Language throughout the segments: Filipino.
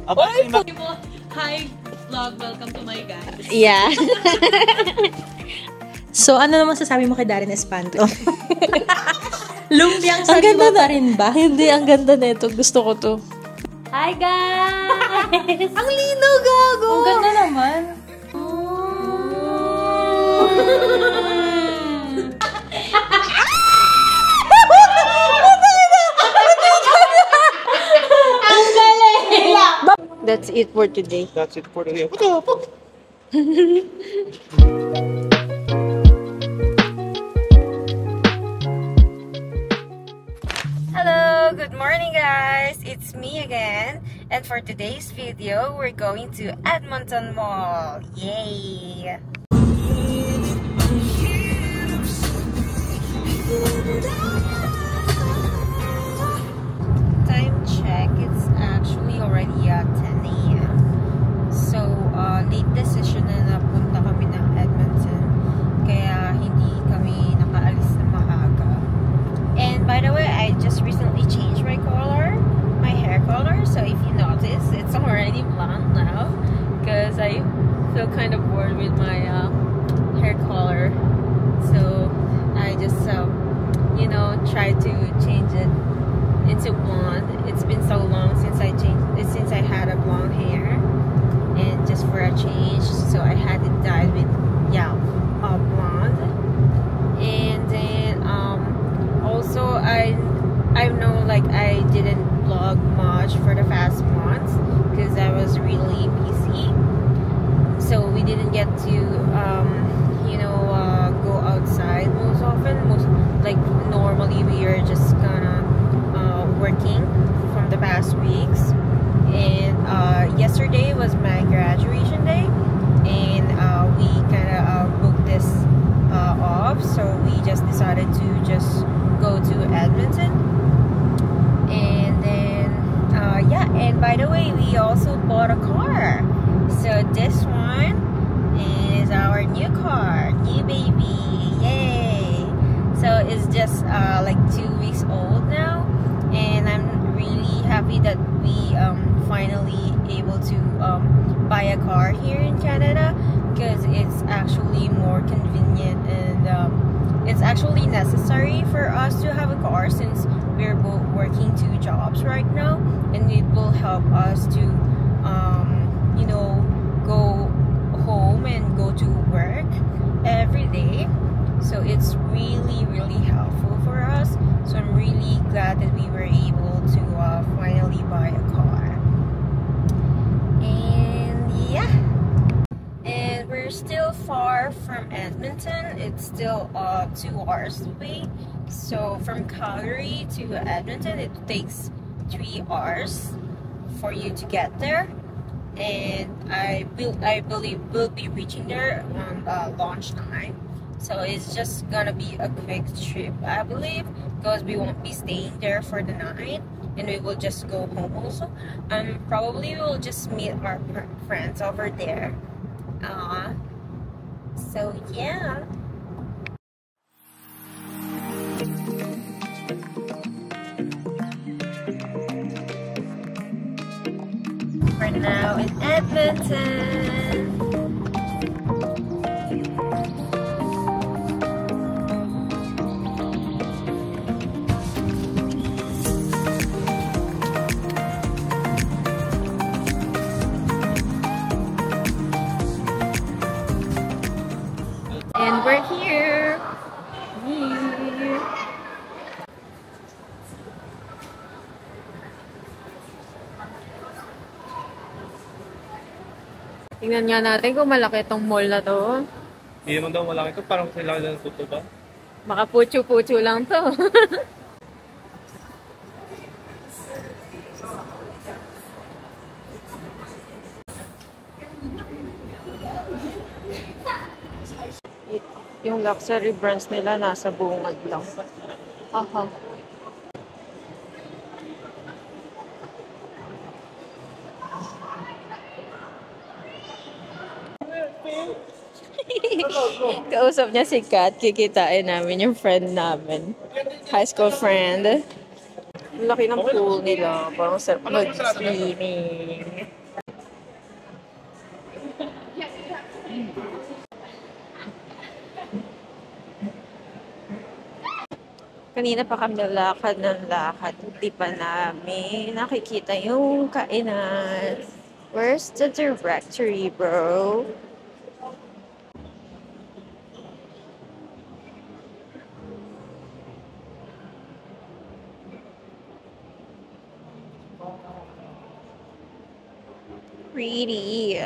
Hi vlog, welcome to my guys. Yeah. So, ano naman sasabi mo kay Darren Espanto? Lumpiang sariwa pa rin ba? Hindi, ang ganda na ito. Gusto ko to. Hi, guys! Ang lino, gago! Ang ganda naman. Ang galing! That's it for today. That's it for today. Hello, good morning guys, it's me again, and for today's video we're going to Edmonton Mall. Yay! Time check, it's actually already 10 a.m. So late decision na napunta kami ng Edmonton, kaya hindi kami nakaalis na maaga. And by the way, I just recently changed my color, my hair color. So if you notice, it's already blonde now because I feel kind of bored with my hair color. So I just, you know, try to change it into blonde. It's been so long since I had a blonde hair, and just for a change, so I had it dyed with blonde. And then also I know, like, I didn't vlog much for the past months because I was really busy, so we didn't get to you know, go outside most often. Like normally we are just gonna working from the past weeks. And yesterday was my graduation day, and we kind of booked this off, so we just decided to just go to Edmonton. And then yeah, and by the way, we also bought a car. So this one is our new car, new baby, yay! So it's just like 2 weeks old now, and I'm really happy that we finally able to buy a car here in Canada, because it's actually more convenient, and it's actually necessary for us to have a car since we're both working 2 jobs right now, and it will help us to you know, go home and go to work every day. So it's really helpful for us. So I'm really glad that we were able to finally buy a car. And yeah, and we're still far from Edmonton. It's still 2 hours away. So from Calgary to Edmonton, it takes 3 hours for you to get there. And I believe we'll be reaching there on lunchtime. So it's just gonna be a quick trip, I believe, because we won't be staying there for the night, and we will just go home also. Probably we'll just meet our friends over there. So yeah. We're now in Edmonton. And we're here. Tingnan nga natin kung malaki itong mall na to. Hindi naman daw malaki ito. Parang kailangan ng tuto ba? Baka pucho-pucho lang to. Yung luxury brands nila nasa bungad lang. Aha. Kausap niya si Kat, kikitain namin yung friend namin. High school friend. Ang laki ng pool nila. Parang sarap mag-swimming. Kanina pa kami lakad ng lakad. Hindi pa namin nakikita yung kainan. Where's the directory, bro? Pretty.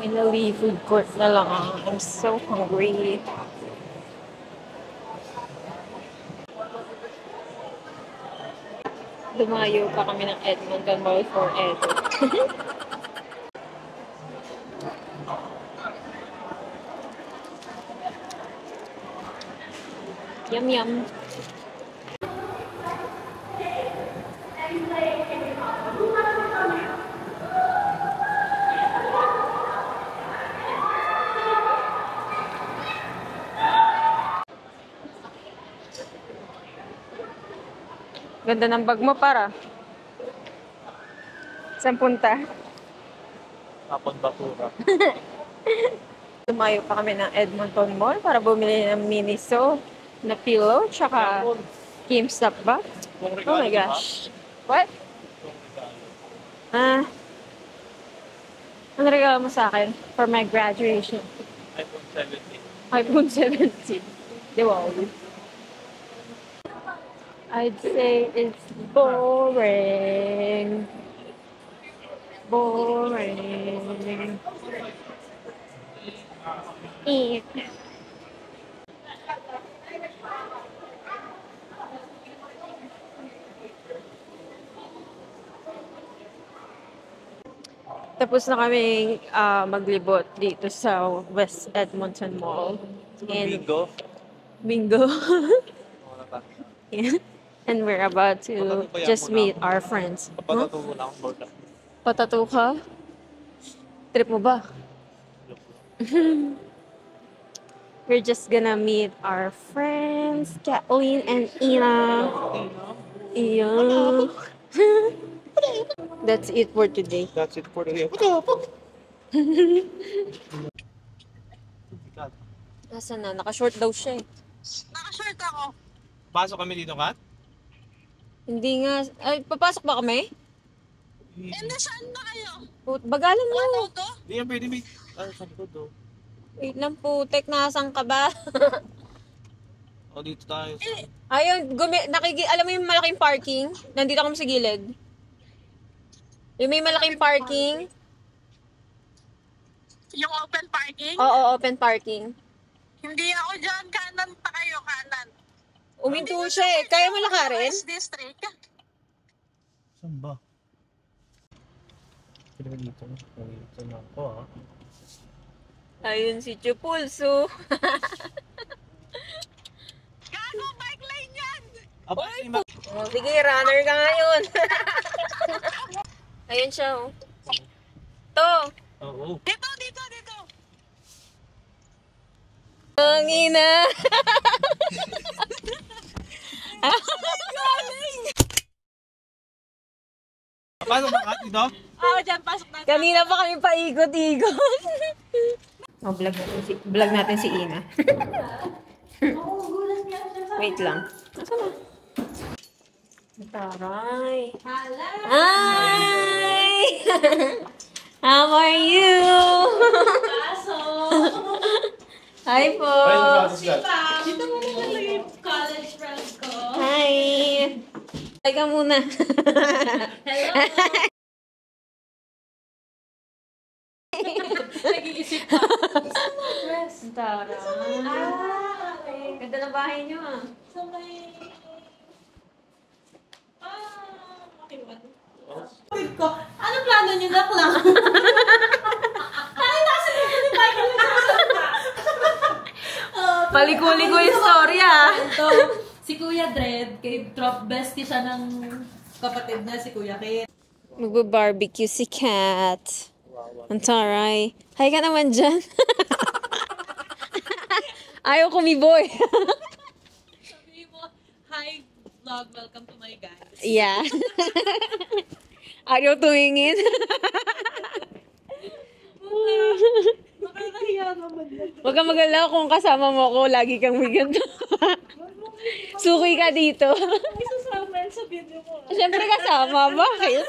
Finally, food court na lang. I'm so hungry. Dumayo pa kami ng Edmonton Mall for Edo. Yum yum. Ganda ng bag mo para. Saan punta? Tapon Bakura. Tumayo pa kami ng Edmonton Mall para bumili ng Miniso na pillow tsaka GameStop ba? Oh my gosh. What? Ano regalo mo sa akin for my graduation? iPhone 17. iPhone 17. Di ba? I'd say it's boring. Boring. Eat. Tapos na kami maglibot dito sa West Edmonton Mall. And Bingo. Bingo. Wala pa. Yeah. And we're about to just meet our friends. Huh? Papagato mo lang ang board. Patato ka? Trip mo ba? We're just gonna meet our friends, Kathleen and Ina. Yeah. That's it for today. That's it for today. Nasaan na? Naka-short daw siya eh. Nakashort ako. Pasok kami dito, Kat? Hindi nga. Ay, papasok ba kami? Nasaan na kayo? Bagalan mo. To? Hindi yan pwede may... sa likod, oh. Wait lang po. Tek, nasan ka ba? O, dito tayo. Ayun, alam mo yung malaking parking? Nandito kami sa gilid. Yung may malaking parking. Yung open parking? Oo, open parking. Hindi ako dyan. Kanan pa kayo, kanan. Uminto siya eh. Kaya mo lakarin? West District. Saan ba? Pwede ba dito? Dito na ako, ha? Ayun si Chupulso. Gago, bike lane yan! Aba, Oh, sige, runner ka ngayon. Ayun siya, oh. To. Oo. Dito, dito, dito. Ang ina. Paano ba, Kat? Dito? Oo, dyan, pasok na. Kanina pa kami paikot-ikot. Vlog natin si Ina. Wait lang. Nasaan na? Taray. Hi! How are you? Hi po. Dito mo naman yung college friends ko. Hi! Hi ka muna. Nag-iisip pa. Taray. Okay. Ganda ng bahay niyo ah. So may... Okay ba? Wait ko. Ano plano niyo na lang? Ay, nasa dito ni Michael. Paliko-liko yung story ah. Ito. Si Kuya Dred, kay drop bestie siya ng kapatid niya, si Kuya Kit. Magba-barbecue si Kat. Ang taray. Hi ka naman dyan. Ayaw kumiboy. Sabi mo, hi vlog, welcome to my guys. Yeah. Ayaw tumingin. Nakakahiya naman yan. Huwag kang mag-alala kung kasama mo ko, lagi kang bigyan. Suki ka dito. Isasama yan sa video mo. Siyempre kasama, bakit?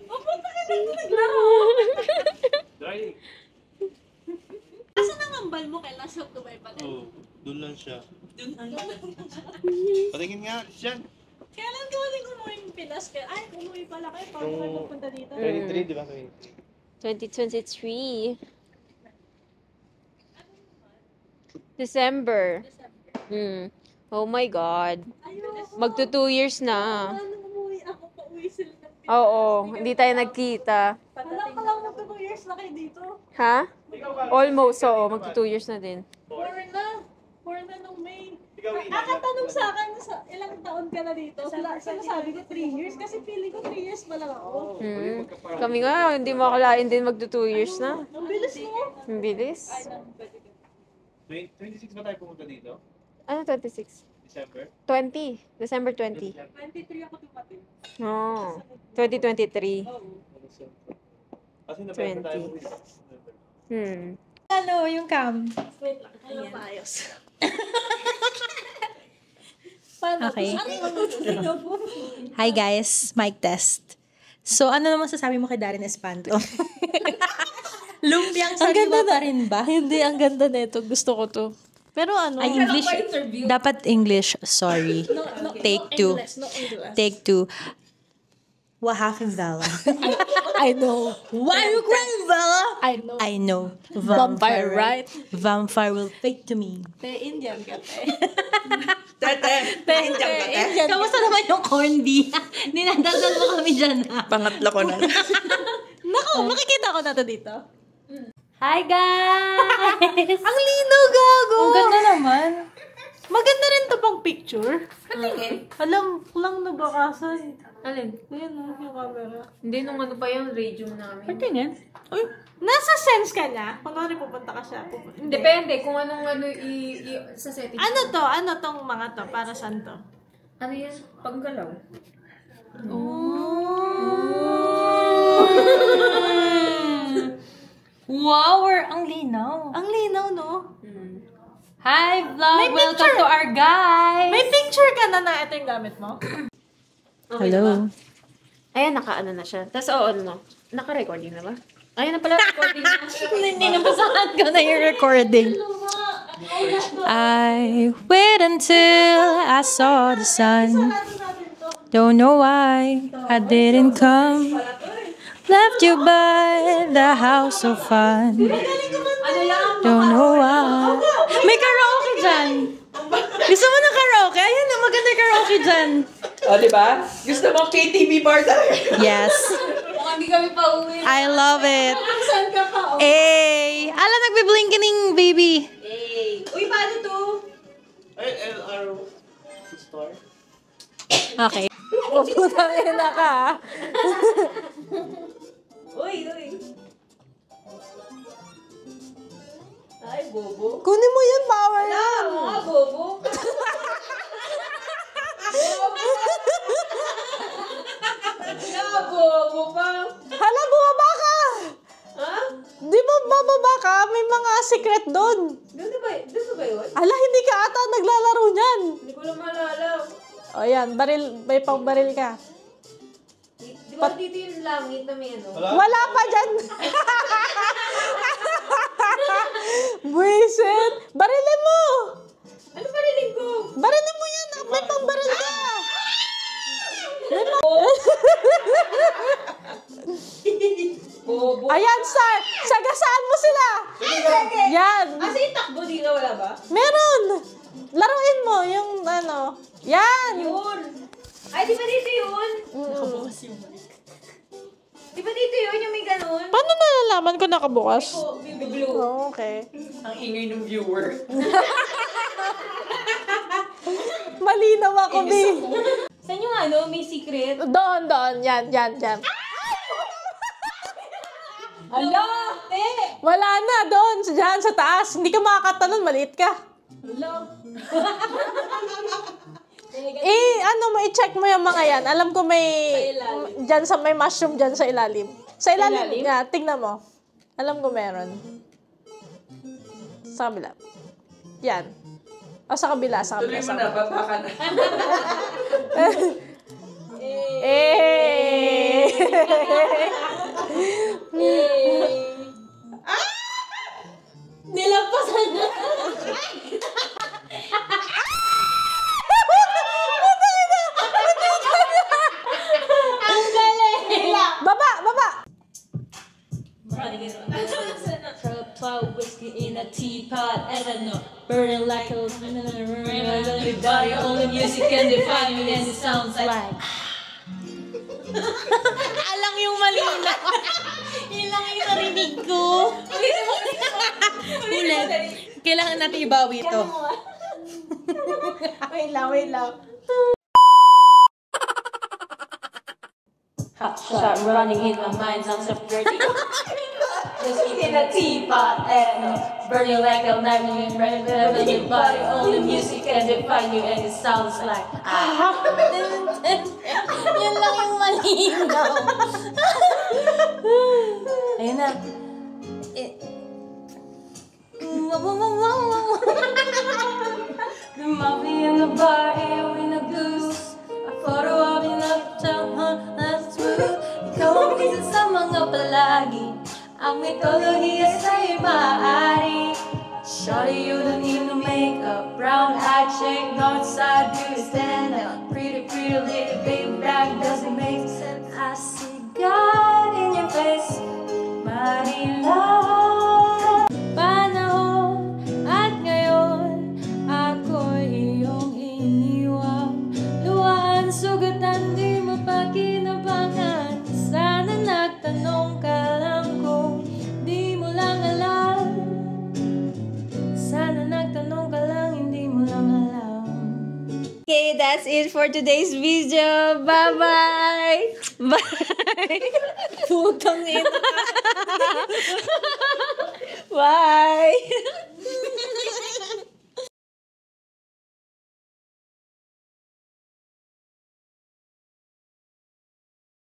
Papunta ka dito naglaro. Dry. Asan ang ambal mo? Kailan siya tumay pala? Oo. Doon lang siya. Patingin nga. Diyan. Kailan ka uling umuwi ng Pinas? Ay, umuwi pala kayo. Paano kayo magpunta dito? 23, di ba? 2023. December. Oh my God. Ayun. Magto 2 years na. Paano umuwi ako? Pauwi sila ng Pinas. Oo, hindi tayo nagkita. Wala pa lang magto 2 years na kayo dito. Ha? Almost, oo. Magto 2 years na din. 4 na. 4 na nung May. Nakatanong sa akin, ilang taon ka na dito? Sinasabi ko 3 years kasi feeling ko 3 years pa lang ako. Kami nga, hindi mo akalain din magto 2 years na. Ang bilis mo. Ang bilis. 26 ba tayo pumunta dito? Ano 26? December? 20. December 20. 23 ako dumating. Oh. 2023. Kasi napenta tayo. Ano, yung cam? Wait lang, kaya maayos. Okay. Hi guys, mic test. So, ano naman sasabi mo kay Darren Espanto? Lumpiang sariwa pa rin ba? Hindi, ang ganda nito. Gusto ko to. Pero ano? Ay, English. Dapat English. Sorry. Take two. Take two. What happened, Bella? I know. Why are you crying, Bella? I know. I know. Vampire, right? Vampire will fate to me. Te, Indian ka, te. Indian. Kamusta naman yung corned beef? Dinadasal mo kami dyan, ha? Pangatlo ko na. Naku, makikita ko na to dito. Hi, guys! Ang lino, gago! Ang ganda naman. Maganda rin to pang picture. Patingin. Alam ko lang nabakasan. Alin? Ayan o, yung camera. Hindi nung ano pa yung radio namin. Patingin. Uy, nasa sense ka na? Kunwari pupunta ka siya. Depende kung anong ano sa setting. Ano to? Ano tong mga to? Para saan to? Ano yan? Paggalaw. Wow, ang linaw. Ang linaw, no? Hi, vlog! May Welcome picture. to our guys! May picture ka na ito yung gamit mo? Hello. Ayan, naka-ano na siya. Tapos, ano, naka-recording na ba? Ayan na pala, recording na. Hindi nabasahan ko na yung recording. I wait until I saw the sun. Don't know why I didn't come. Left you by the house of fun. Don't know why. May karaoke dyan. Gusto mo ng karaoke? Ayan na, maganda karaoke dyan. O, diba? Gusto mo KTV bar talaga. Yes. Hindi kami pa uwi. I love it. Saan ka pa? Hey! Ala, nagbe-blinkening, baby. Uy, paano to? Ay, LR store. Okay. Putang ina ka. Uy. Ay, bobo. Kunin mo yan, power yan. Mga bobo. Bobo pa. Hala, bumaba ka. Ha? Di ba bababa ka? May mga secret doon. Gusto ba yun? Hala, hindi ka ata naglalaro niyan. Hindi ko na maalala. O yan, may pang-baril ka. Di ba dito yung langit na may ano? Wala pa dyan. Buisit. Barilin mo. Ano pa rinig ko? Barilin mo yan. May pang-baril ka. Bobo. Ayan, sir. Sagasaan mo sila. Yan. Kasi itakbo dito, wala ba? Meron. Laruin mo yung ano. Yan. Yun. Ay, di ba dito yun? Di ba dito yun, yung may ganun? Paano nalalaman ko nakabukas? Blue. Oh, okay. Ang ingay ng viewer. malinaw ako, Bi. Saan yung may secret? Doon. Yan. Hala! Wala na, doon. Diyan, sa taas. Hindi ka makakatalon, maliit ka. I-check mo yung mga yan. Alam ko may, may mushroom dyan sa ilalim. Sa ilalim? Yeah, tingnan mo. Alam ko meron. Sa kabila. Yan. O, sa kabila. Tuloy mo na, baba ka na. Nilampasan na. Ang galing! Baba! Pour whiskey in a teapot, I don't know, burning like a body, only music can define me, and it sounds like Alang yung malinaw. Ilang yung narinig ko. ulit. Kailangan natin ibawi ito. wait lang. Hot shot running in my mind, sounds so dirty. Whiskey in a teapot, I don't know, burning like a diamond, in your body, only music can define you, and it sounds like Yun lang yung malinaw. Ayun na. The movie in the bar, in a goose, a photo of you uptown, that's true. Ikaw ang isa sa mga palagi, ang mitolohiya sa'yo maaari. Shawty, you don't need no makeup, brown-eyed chick, north side, beauty stand up. Pretty little baby back, doesn't make sense. I see God in your face, Marila. Panahon at ngayon, ako'y iyong iniwan. Luhaan, sugatan, di mapakinabangan. Sana nagtanong ka lang kung di mo lang alam. Sana nagtanong ka lang, hindi mo lang alam. Okay, that's it for today's video. Bye-bye! Bye! Putang ina. Bye!